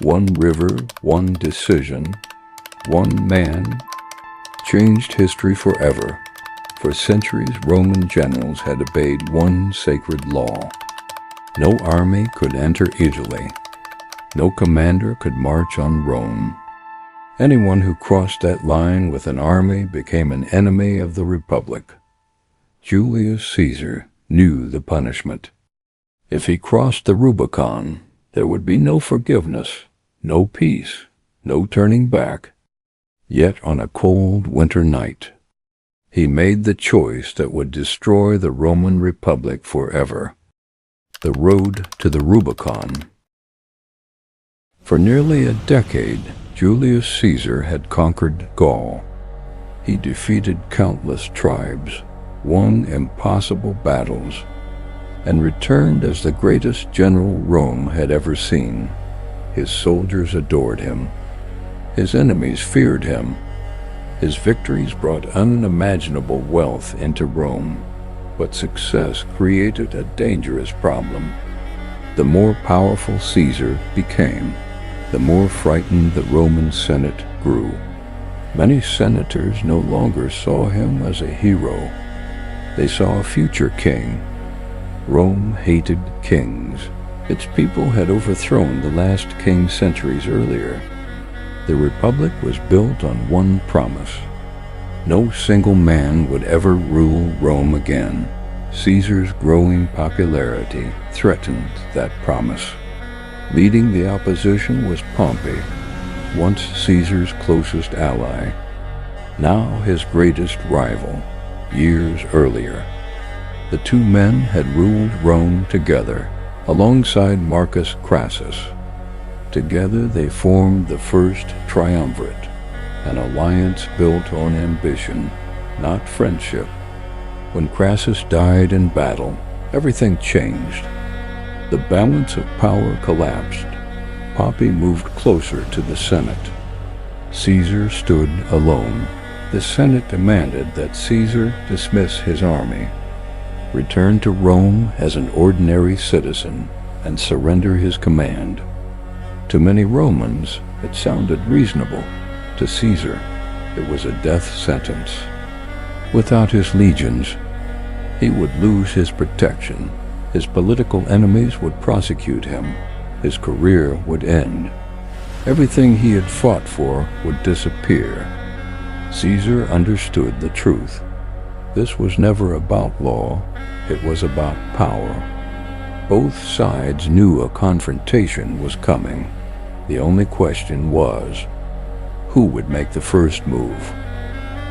One river, one decision, one man changed history forever. For centuries, Roman generals had obeyed one sacred law. No army could enter Italy. No commander could march on Rome. Anyone who crossed that line with an army became an enemy of the Republic. Julius Caesar knew the punishment. If he crossed the Rubicon, there would be no forgiveness, no peace, no turning back. Yet on a cold winter night, he made the choice that would destroy the Roman Republic forever. The road to the Rubicon. For nearly a decade, Julius Caesar had conquered Gaul. He defeated countless tribes, won impossible battles, and returned as the greatest general Rome had ever seen. His soldiers adored him. His enemies feared him. His victories brought unimaginable wealth into Rome, but success created a dangerous problem. The more powerful Caesar became, the more frightened the Roman Senate grew. Many senators no longer saw him as a hero. They saw a future king. Rome hated kings. Its people had overthrown the last king centuries earlier. The Republic was built on one promise. No single man would ever rule Rome again. Caesar's growing popularity threatened that promise. Leading the opposition was Pompey, once Caesar's closest ally, now his greatest rival, years earlier. The two men had ruled Rome together, alongside Marcus Crassus. Together they formed the first triumvirate, an alliance built on ambition, not friendship. When Crassus died in battle, everything changed. The balance of power collapsed. Pompey moved closer to the Senate. Caesar stood alone. The Senate demanded that Caesar dismiss his army, return to Rome as an ordinary citizen, and surrender his command. To many Romans, it sounded reasonable. To Caesar, it was a death sentence. Without his legions, he would lose his protection. His political enemies would prosecute him. His career would end. Everything he had fought for would disappear. Caesar understood the truth. This was never about law. It was about power. Both sides knew a confrontation was coming. The only question was, who would make the first move?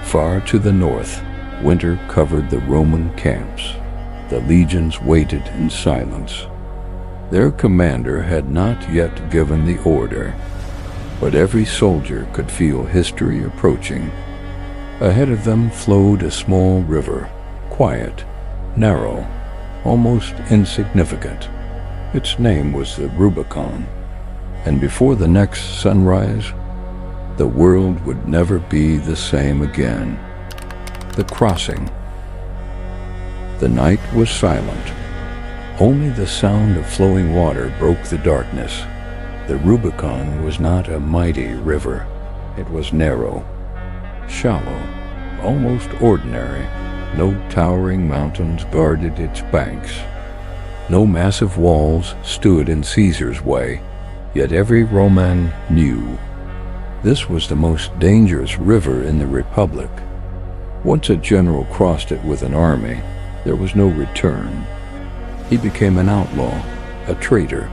Far to the north, winter covered the Roman camps. The legions waited in silence. Their commander had not yet given the order, but every soldier could feel history approaching. Ahead of them flowed a small river, quiet, narrow, almost insignificant. Its name was the Rubicon, and before the next sunrise, the world would never be the same again. The crossing. The night was silent. Only the sound of flowing water broke the darkness. The Rubicon was not a mighty river. It was narrow, shallow, almost ordinary. No towering mountains guarded its banks. No massive walls stood in Caesar's way, yet every Roman knew this was the most dangerous river in the Republic. Once a general crossed it with an army, there was no return. He became an outlaw, a traitor,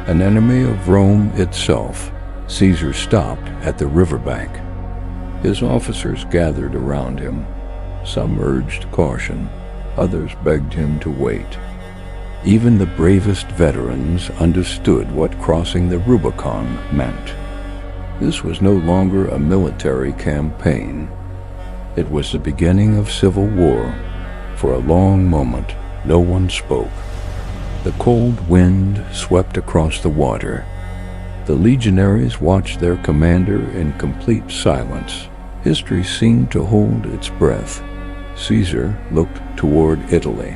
an enemy of Rome itself. Caesar stopped at the riverbank. His officers gathered around him. Some urged caution, others begged him to wait. Even the bravest veterans understood what crossing the Rubicon meant. This was no longer a military campaign. It was the beginning of civil war. For a long moment, no one spoke. The cold wind swept across the water. The legionaries watched their commander in complete silence. History seemed to hold its breath. Caesar looked toward Italy.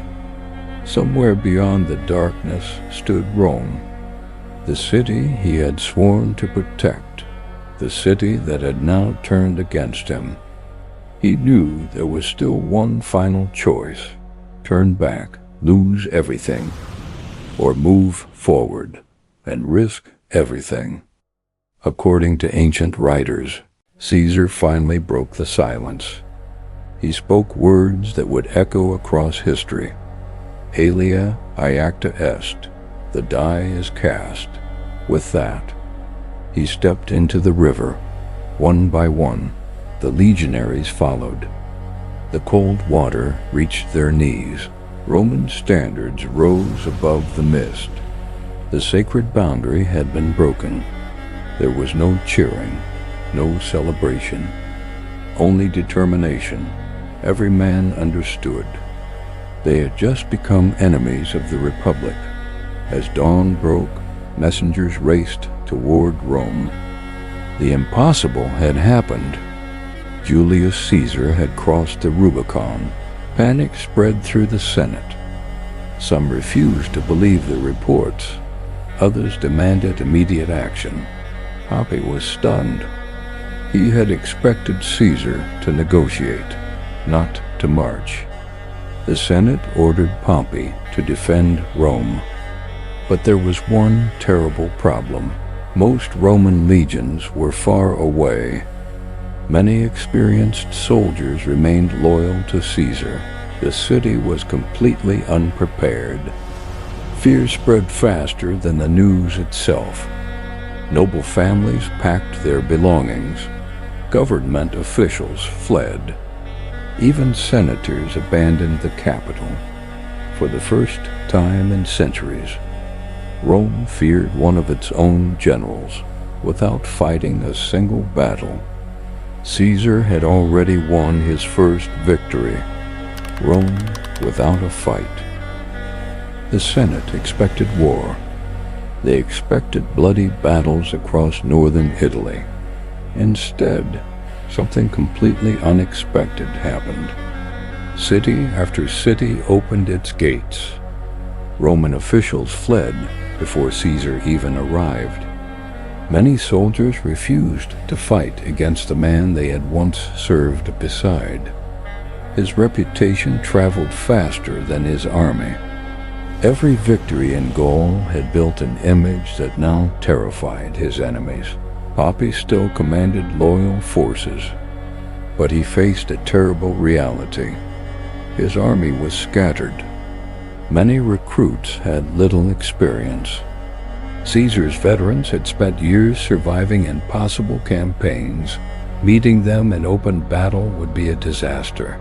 Somewhere beyond the darkness stood Rome. the city he had sworn to protect, the city that had now turned against him. He knew there was still one final choice: turn back, lose everything, or move forward and risk everything. According to ancient writers, Caesar finally broke the silence. He spoke words that would echo across history. Alia iacta est, the die is cast. With that, he stepped into the river. One by one, the legionaries followed. The cold water reached their knees. Roman standards rose above the mist. The sacred boundary had been broken. There was no cheering, no celebration, only determination. Every man understood. They had just become enemies of the Republic. As dawn broke, messengers raced toward Rome. The impossible had happened. Julius Caesar had crossed the Rubicon. Panic spread through the Senate. Some refused to believe the reports. Others demanded immediate action. Pompey was stunned. He had expected Caesar to negotiate, not to march. The Senate ordered Pompey to defend Rome. But there was one terrible problem. Most Roman legions were far away. Many experienced soldiers remained loyal to Caesar. The city was completely unprepared. Fear spread faster than the news itself. Noble families packed their belongings. Government officials fled. Even senators abandoned the capital. For the first time in centuries, Rome feared one of its own generals without fighting a single battle. Caesar had already won his first victory. Rome without a fight. The Senate expected war. They expected bloody battles across northern Italy. Instead, something completely unexpected happened. City after city opened its gates. Roman officials fled before Caesar even arrived. Many soldiers refused to fight against the man they had once served beside. His reputation traveled faster than his army. Every victory in Gaul had built an image that now terrified his enemies. Pompey still commanded loyal forces, but he faced a terrible reality. His army was scattered. Many recruits had little experience. Caesar's veterans had spent years surviving impossible campaigns. Meeting them in open battle would be a disaster.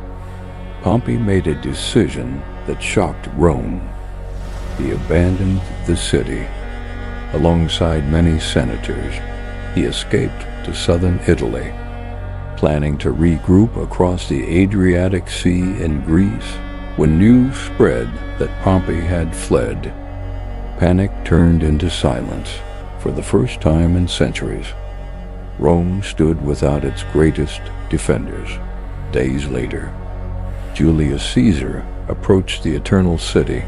Pompey made a decision that shocked Rome. He abandoned the city. Alongside many senators, he escaped to southern Italy, planning to regroup across the Adriatic Sea in Greece. When news spread that Pompey had fled, panic turned into silence. For the first time in centuries, Rome stood without its greatest defenders. Days later, Julius Caesar approached the Eternal City.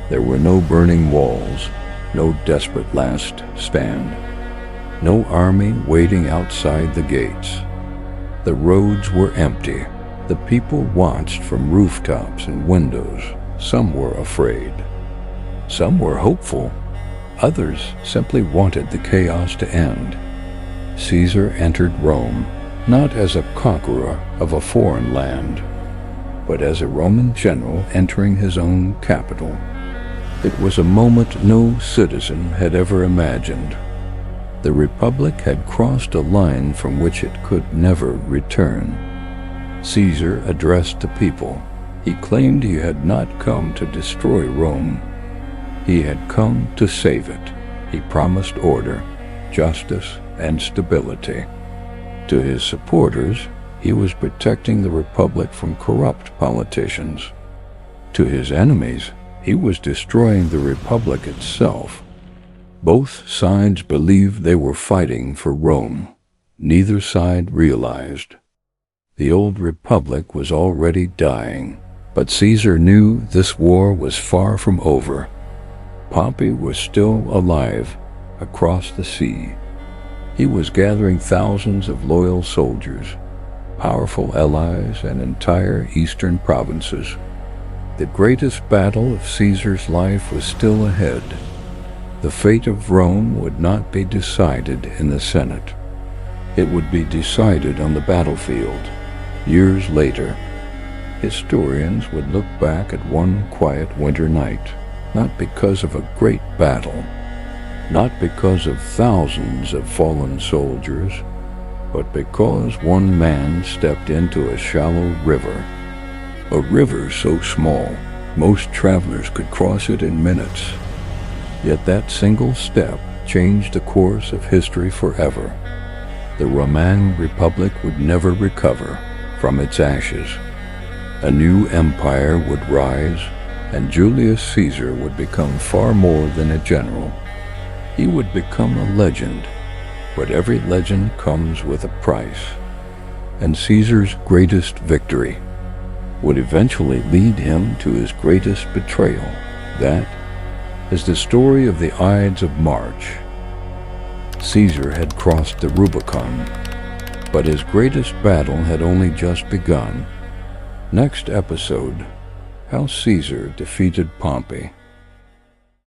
There were no burning walls, no desperate last stand, no army waiting outside the gates. The roads were empty. The people watched from rooftops and windows. Some were afraid. Some were hopeful. Others simply wanted the chaos to end. Caesar entered Rome, not as a conqueror of a foreign land, but as a Roman general entering his own capital. It was a moment no citizen had ever imagined. The Republic had crossed a line from which it could never return. Caesar addressed the people. He claimed he had not come to destroy Rome. He had come to save it. He promised order, justice, and stability. To his supporters, he was protecting the Republic from corrupt politicians. To his enemies, he was destroying the Republic itself. Both sides believed they were fighting for Rome. Neither side realized. The old Republic was already dying, but Caesar knew this war was far from over. Pompey was still alive. across the sea. He was gathering thousands of loyal soldiers, powerful allies, and entire eastern provinces. The greatest battle of Caesar's life was still ahead. The fate of Rome would not be decided in the Senate. It would be decided on the battlefield. Years later, historians would look back at one quiet winter night, not because of a great battle, not because of thousands of fallen soldiers, but because one man stepped into a shallow river. A river so small, most travelers could cross it in minutes. Yet that single step changed the course of history forever. The Roman Republic would never recover from its ashes. A new empire would rise, and Julius Caesar would become far more than a general. He would become a legend, but every legend comes with a price. And Caesar's greatest victory would eventually lead him to his greatest betrayal. That is the story of the Ides of March. Caesar had crossed the Rubicon, but his greatest battle had only just begun. Next episode, how Caesar defeated Pompey.